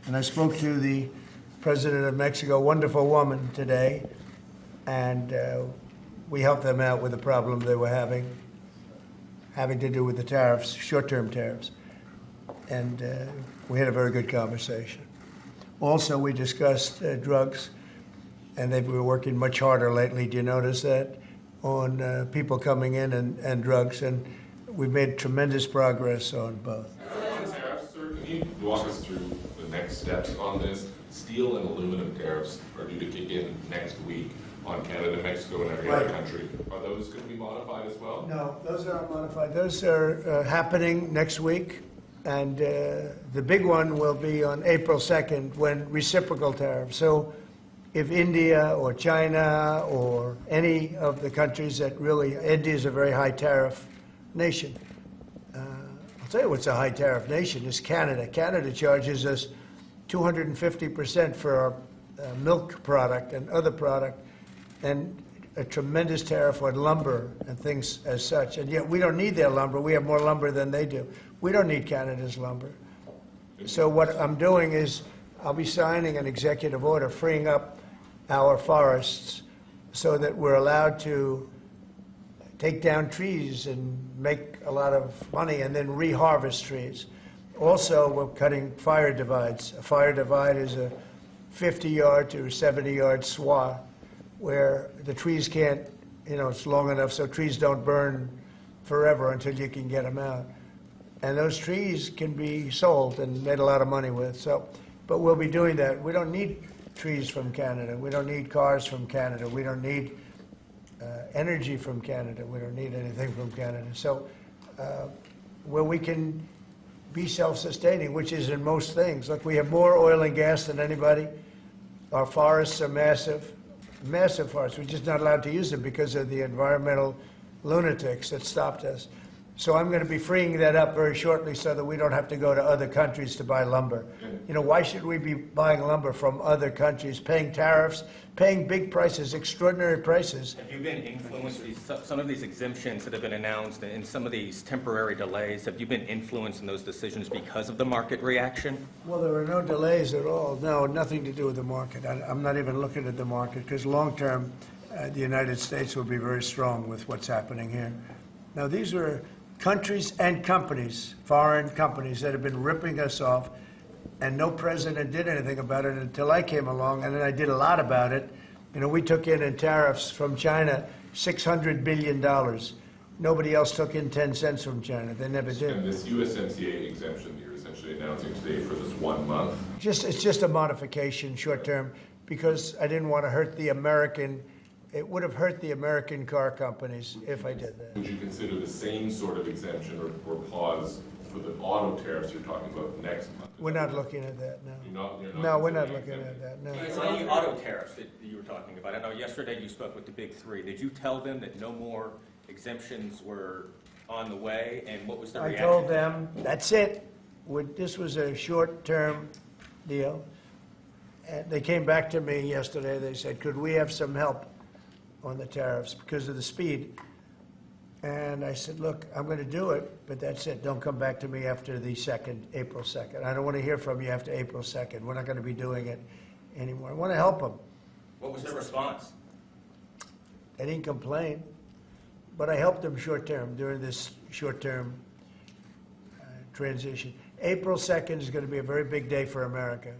And I spoke to the president of Mexico, wonderful woman, today, and we helped them out with the problem they were having to do with the tariffs, short-term tariffs. And we had a very good conversation. Also, we discussed drugs, and they've been working much harder lately. Do you notice that? On people coming in and drugs, and we've made tremendous progress on both. Tariffs, sir, can you walk us through the next steps on this? Steel and aluminum tariffs are due to kick in next week on Canada, Mexico, and every other country. Are those going to be modified as well? No, those are not modified. Those are happening next week, and the big one will be on April 2nd when reciprocal tariffs. So if India or China or any of the countries that really, India is a very high tariff nation. I'll tell you what's a high tariff nation is Canada. Canada charges us 250% for our milk product and other product, and a tremendous tariff on lumber and things as such. And yet we don't need their lumber. We have more lumber than they do. We don't need Canada's lumber. So what I'm doing is I'll be signing an executive order freeing up our forests so that we're allowed to take down trees and make a lot of money and then reharvest trees. Also, we're cutting fire divides. A fire divide is a 50-yard to 70-yard swath where the trees can't, it's long enough so trees don't burn forever until you can get them out. And those trees can be sold and made a lot of money with. But we'll be doing that. We don't need trees from Canada. We don't need cars from Canada. We don't need energy from Canada. We don't need anything from Canada. So where we can be self-sustaining, which is in most things. Look, we have more oil and gas than anybody. Our forests are massive, massive forests. We're just not allowed to use them because of the environmental lunatics that stopped us. So I'm going to be freeing that up very shortly so that we don't have to go to other countries to buy lumber. Why should we be buying lumber from other countries, paying tariffs, paying big prices, extraordinary prices? Have you been influenced, some of these exemptions that have been announced and some of these temporary delays, have you been influenced in those decisions because of the market reaction? Well, there are no delays at all. No, nothing to do with the market. I'm not even looking at the market because long term, the United States will be very strong with what's happening here. Now, these are countries and companies, foreign companies, that have been ripping us off, and no president did anything about it until I came along, and then I did a lot about it. We took in tariffs from China $600 billion. Nobody else took in 10 cents from China. They never did. And this USMCA exemption that you're essentially announcing today for this 1 month? It's just a modification, short term, because I didn't want to hurt the American. It would have hurt the American car companies if I did that. Would you consider the same sort of exemption or pause for the auto tariffs you're talking about next month? We're not looking at that, no. You're not No, we're not looking at that, no. It's any auto tariffs that you were talking about. I know yesterday you spoke with the big three. Did you tell them that no more exemptions were on the way, and what was the reaction? I told them, that's it. This was a short-term deal. And they came back to me yesterday. They said, could we have some help on the tariffs because of the speed? And I said, look, I'm going to do it, but that's it. Don't come back to me after the April 2nd. I don't want to hear from you after April 2nd. We're not going to be doing it anymore. I want to help them. What was their response? They didn't complain, but I helped them short term during this short term transition. April 2nd is going to be a very big day for America.